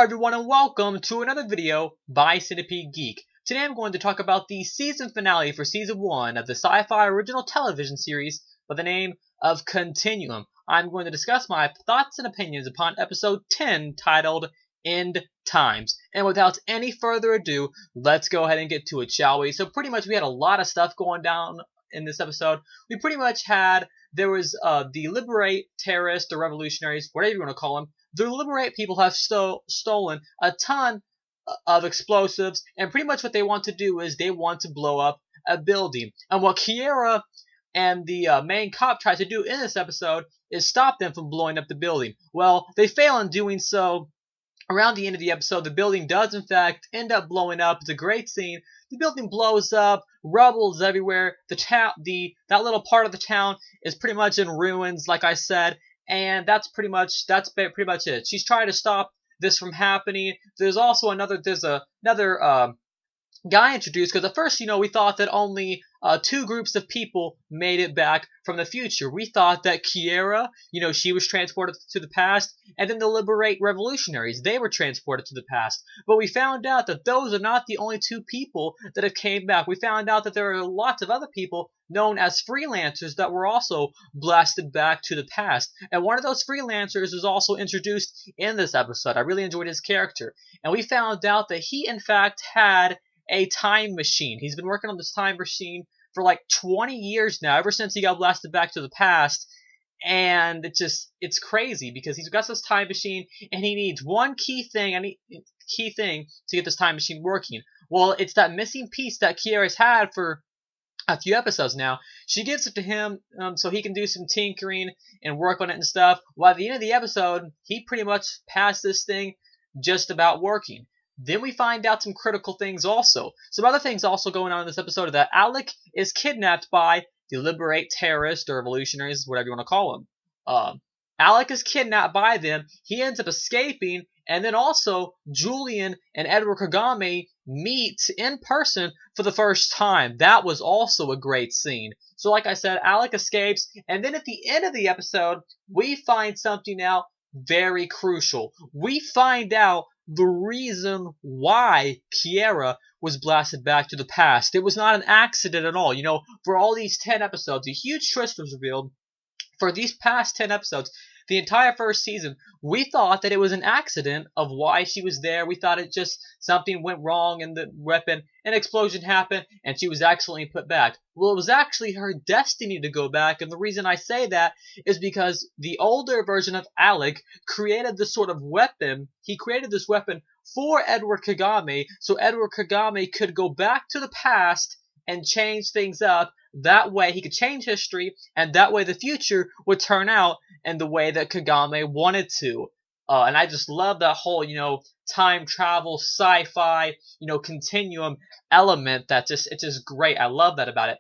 everyone and welcome to another video by Centipede Geek. Today I'm going to talk about the season finale for Season 1 of the sci-fi original television series by the name of Continuum. I'm going to discuss my thoughts and opinions upon episode 10 titled End Times. And without any further ado, let's go ahead and get to it, shall we? So pretty much we had a lot of stuff going down in this episode. We pretty much had, there was the Liberate terrorists or revolutionaries, whatever you want to call them. The Liberate people have stolen a ton of explosives, and pretty much what they want to do is they want to blow up a building. And what Kiera and the main cop tries to do in this episode is stop them from blowing up the building. Well, they fail in doing so. Around the end of the episode, the building does in fact end up blowing up. It's a great scene. The building blows up, rubble is everywhere. That little part of the town is pretty much in ruins, like I said. And that's pretty much it. She's trying to stop this from happening. There's also another guy introduced, because at first, we thought that only two groups of people made it back from the future. We thought that Kiera, she was transported to the past, and then the Liberate revolutionaries, they were transported to the past. But we found out that those are not the only two people that have came back. We found out that there are lots of other people known as freelancers that were also blasted back to the past. And one of those freelancers is also introduced in this episode. I really enjoyed his character. And we found out that he, in fact, had a time machine. He's been working on this time machine for like 20 years now, ever since he got blasted back to the past. And it's crazy because he's got this time machine and he needs one key thing to get this time machine working. Well, it's that missing piece that Kiera's had for a few episodes now. She gives it to him so he can do some tinkering and work on it and stuff. Well, at the end of the episode, he pretty much passed this thing just about working. Then we find out some critical things also. Some other things also going on in this episode are that Alec is kidnapped by the Liberate terrorists or revolutionaries, whatever you want to call them. Alec is kidnapped by them. He ends up escaping, and then also Julian and Edward Kagame meet in person for the first time. That was also a great scene. So like I said, Alec escapes, and then at the end of the episode, we find something out very crucial. We find out the reason why Kiera was blasted back to the past. It was not an accident at all. For all these 10 episodes, a huge twist was revealed. For these past 10 episodes, the entire first season, we thought that it was an accident of why she was there. We thought it just something went wrong in the weapon, an explosion happened, and she was accidentally put back. Well, it was actually her destiny to go back, and the reason I say that is because the older version of Alec created this sort of weapon. He created this weapon for Edward Kagame, so Edward Kagame could go back to the past and change things up. That way he could change history, and that way the future would turn out in the way that Kagame wanted to. And I just love that whole, time travel, sci-fi, continuum element. It's just great. I love that about it.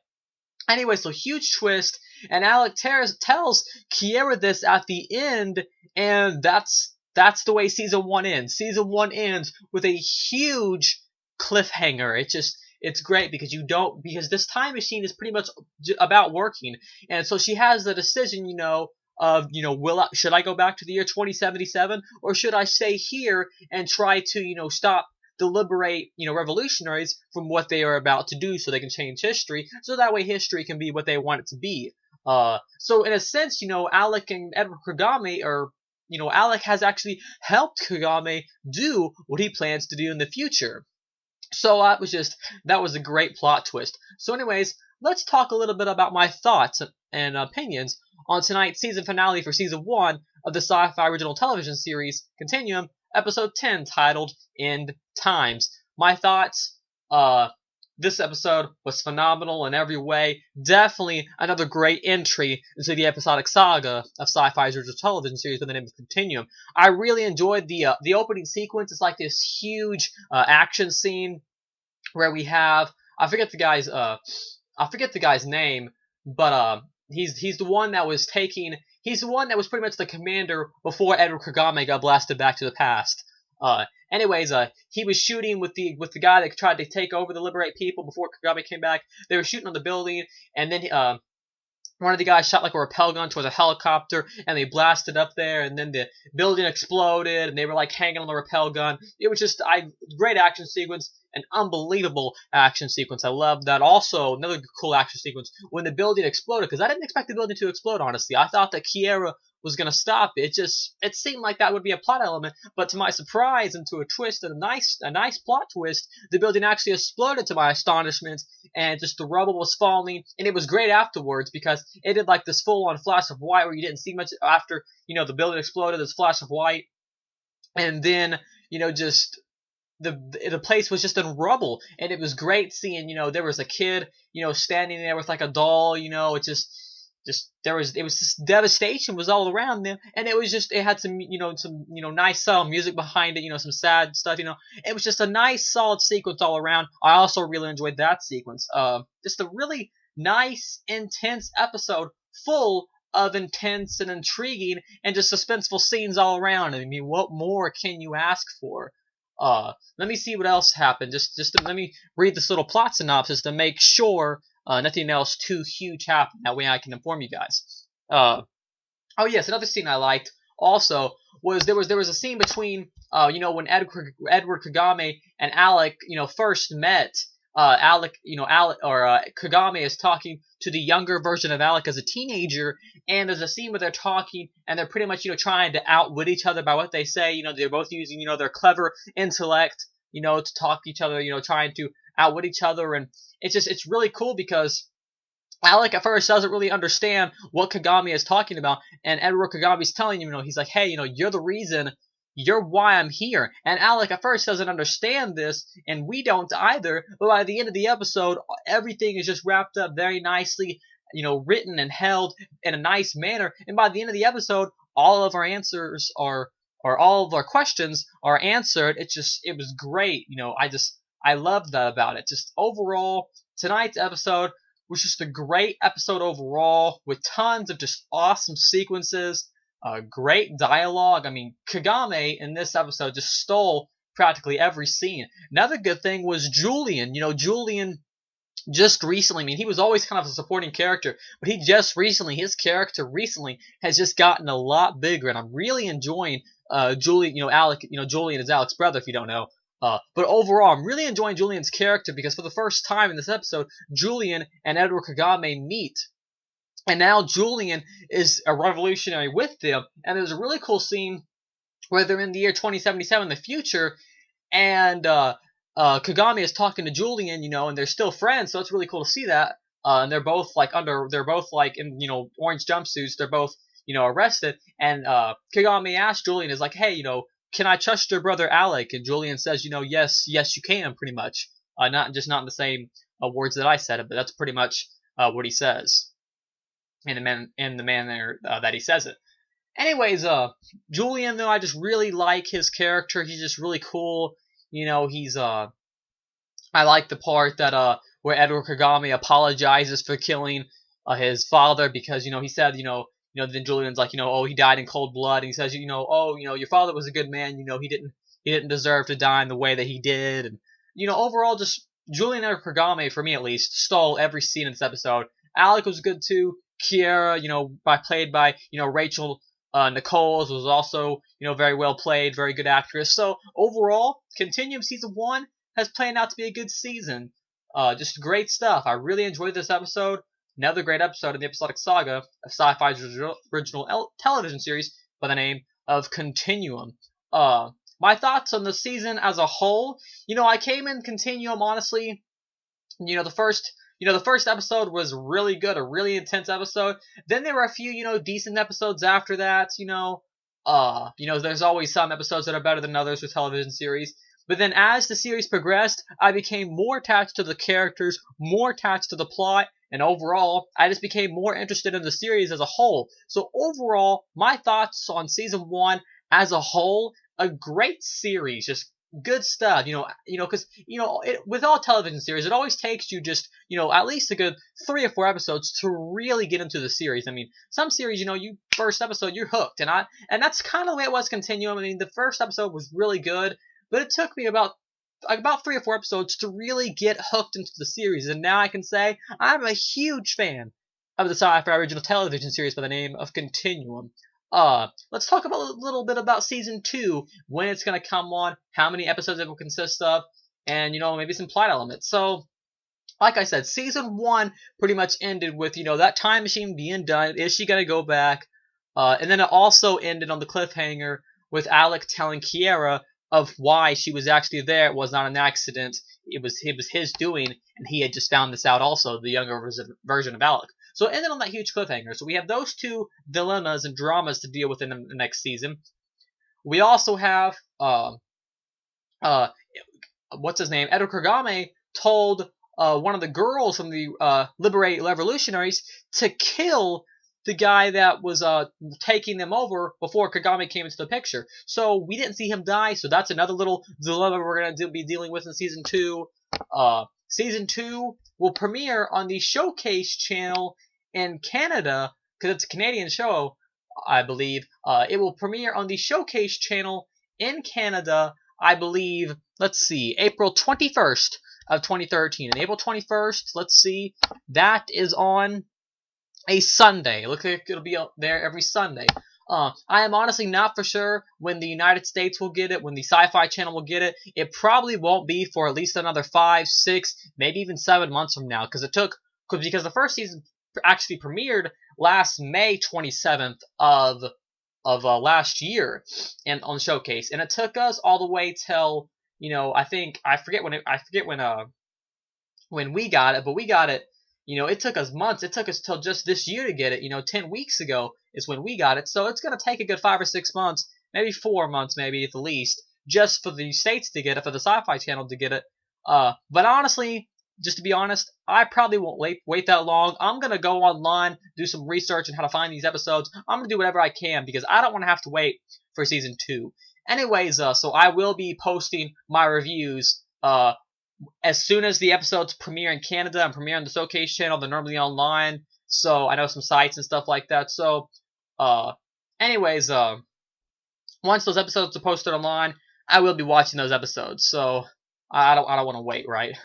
Anyway, so huge twist, and Alec tells Kiera this at the end, and that's the way Season 1 ends. Season 1 ends with a huge cliffhanger. It's great because this time machine is pretty much about working. And so she has the decision, should I go back to the year 2077 or should I stay here and try to, stop the Liberate, revolutionaries from what they are about to do so they can change history, so that way history can be what they want it to be. So in a sense, Alec and Edward Kagame Alec has actually helped Kagame do what he plans to do in the future. So that was a great plot twist. So anyways, let's talk a little bit about my thoughts and opinions on tonight's season finale for Season 1 of the sci-fi original television series, Continuum, Episode 10, titled End Times. My thoughts, this episode was phenomenal in every way. Definitely another great entry into the episodic saga of sci-fi's original television series by the name of Continuum. I really enjoyed the opening sequence. It's like this huge action scene where we have I forget the guy's name, but he's the one that was pretty much the commander before Edward Kagame got blasted back to the past. Anyways, he was shooting with the guy that tried to take over the Liberate people before Kagame came back. They were shooting on the building, and then one of the guys shot like a rappel gun towards a helicopter, and they blasted up there, and then the building exploded, and they were like hanging on the rappel gun. It was just great action sequence, an unbelievable action sequence. I love that. Also, another cool action sequence when the building exploded, because I didn't expect the building to explode. Honestly, I thought that Kiera was gonna stop it. It seemed like that would be a plot element, but to my surprise and to a twist, and a nice plot twist, the building actually exploded to my astonishment, and just the rubble was falling, and it was great afterwards because it did like this full-on flash of white where you didn't see much after the building exploded. This flash of white, and then just the place was just in rubble, and it was great seeing there was a kid standing there with like a doll. It just it was just devastation was all around them, and it had some nice subtle music behind it, some sad stuff. It was just a nice solid sequence all around. I also really enjoyed that sequence. Just a really nice intense episode full of intense and intriguing and just suspenseful scenes all around. I mean, what more can you ask for? Let me see what else happened. Let me read this little plot synopsis to make sure nothing else too huge happened. That way I can inform you guys. Oh yes, another scene I liked also was there was a scene between when Edward Kagame and Alec first met. Kagame is talking to the younger version of Alec as a teenager, and there's a scene where they're talking, and they're pretty much trying to outwit each other by what they say. They're both using their clever intellect to talk to each other, trying to outwit each other, and it's really cool because Alec at first doesn't really understand what Kagami is talking about, and Edward Kagame's telling him, he's like, hey, you're the reason, you're why I'm here. And Alec at first doesn't understand this, and we don't either, but by the end of the episode, everything is just wrapped up very nicely, written and held in a nice manner, and by the end of the episode, all of our answers are, or all of our questions are answered. It was great. I loved that about it. Just overall, tonight's episode was just a great episode overall with tons of just awesome sequences, great dialogue. I mean, Kagame in this episode just stole practically every scene. Another good thing was Julian. Julian just recently, I mean, he was always kind of a supporting character, but his character recently has just gotten a lot bigger, and I'm really enjoying Julian, Alec, Julian is Alec's brother if you don't know. But overall, I'm really enjoying Julian's character because for the first time in this episode, Julian and Edward Kagame meet. And now Julian is a revolutionary with them. And there's a really cool scene where they're in the year 2077, the future, and Kagame is talking to Julian, and they're still friends, so it's really cool to see that. And they're both in, orange jumpsuits. They're both, arrested. And Kagame asks Julian, is like, hey, can I trust your brother Alec? And Julian says, yes, you can, pretty much. Not in the same words that I said it, but that's pretty much what he says in the manner that he says it. Anyways, Julian, though, I just really like his character. He's just really cool. I like the part that where Edward Kagame apologizes for killing his father because he said then Julian's like oh, he died in cold blood, and he says oh, your father was a good man, he didn't deserve to die in the way that he did, and overall just Julian and Kagame, for me at least, stole every scene in this episode. Alec was good too. Kiera, played by Rachel Nichols, was also very well played, very good actress. So overall, Continuum season 1 has planned out to be a good season. Just great stuff. I really enjoyed this episode. Another great episode in the episodic saga of Sci-Fi's original television series by the name of Continuum. My thoughts on the season as a whole. I came in Continuum honestly. The first episode was really good, a really intense episode. Then there were a few, decent episodes after that. There's always some episodes that are better than others with television series. But then as the series progressed, I became more attached to the characters, more attached to the plot, and overall, I just became more interested in the series as a whole. So overall, my thoughts on season 1 as a whole, a great series, just good stuff, because, with all television series, it always takes you just, at least a good 3 or 4 episodes to really get into the series. I mean, some series, first episode, you're hooked, and that's kind of the way it was Continuum. I mean, the first episode was really good, but it took me about 3 or 4 episodes to really get hooked into the series, and now I can say I'm a huge fan of the sci-fi original television series by the name of Continuum. Let's talk about a little bit about season 2, when it's gonna come on, how many episodes it will consist of, and maybe some plot elements. So, like I said, season 1 pretty much ended with that time machine being done. Is she gonna go back? And then it also ended on the cliffhanger with Alec telling Kiera of why she was actually there. It was not an accident. It was his doing, and he had just found this out also, the younger version of Alec. So it ended on that huge cliffhanger. So we have those two dilemmas and dramas to deal with in the next season. We also have what's his name? Edward Kagame told one of the girls from the Liberate Revolutionaries to kill the guy that was taking them over before Kagame came into the picture. So we didn't see him die, so that's another little dilemma we're going to be dealing with in Season 2. Season 2 will premiere on the Showcase channel in Canada, because it's a Canadian show, I believe. It will premiere on the Showcase channel in Canada, I believe, let's see, April 21st of 2013. And April 21st, let's see, that is on a Sunday. Looks like it'll be out there every Sunday. I am honestly not for sure when the United States will get it, when the Sci-Fi Channel will get it. It probably won't be for at least another 5, 6, maybe even 7 months from now, because the first season actually premiered last May 27th of last year, and on Showcase, and it took us all the way till I forget when we got it, but we got it. It took us months. It took us till just this year to get it. 10 weeks ago is when we got it. So it's going to take a good 5 or 6 months, maybe 4 months, maybe at the least, just for the States to get it, for the Sci-Fi Channel to get it. But honestly, just to be honest, I probably won't wait that long. I'm going to go online, do some research on how to find these episodes. I'm going to do whatever I can because I don't want to have to wait for Season 2. Anyways, so I will be posting my reviews as soon as the episodes premiere in Canada and premiere on the Showcase channel. They're normally online, so I know some sites and stuff like that. So, anyways, once those episodes are posted online, I will be watching those episodes. So I don't want to wait, right?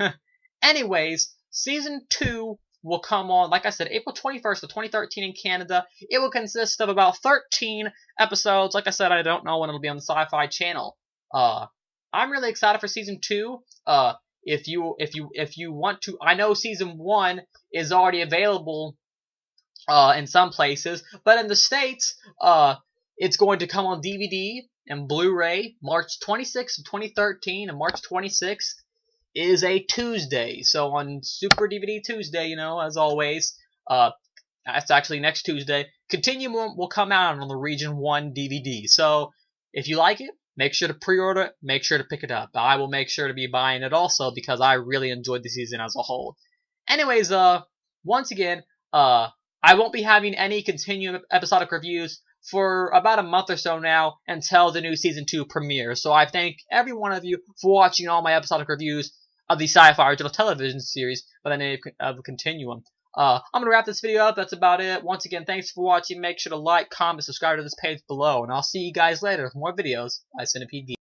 Anyways, Season 2 will come on, like I said, April 21st of 2013 in Canada. It will consist of about 13 episodes. Like I said, I don't know when it'll be on the Sci-Fi Channel. I'm really excited for Season 2. If you want to, I know Season 1 is already available in some places, but in the States, it's going to come on DVD and Blu-ray March 26th of 2013, and March 26th is a Tuesday. So on Super DVD Tuesday, as always, that's actually next Tuesday, Continuum will come out on the Region 1 DVD. So if you like it, make sure to pre-order it. Make sure to pick it up. I will make sure to be buying it also because I really enjoyed the season as a whole. Anyways, once again, I won't be having any Continuum episodic reviews for about a month or so now until the new Season 2 premieres. So I thank every one of you for watching all my episodic reviews of the sci-fi original television series by the name of Continuum. I'm going to wrap this video up. That's about it. Once again, thanks for watching. Make sure to like, comment, subscribe to this page below, and I'll see you guys later with more videos by Centipede Geek.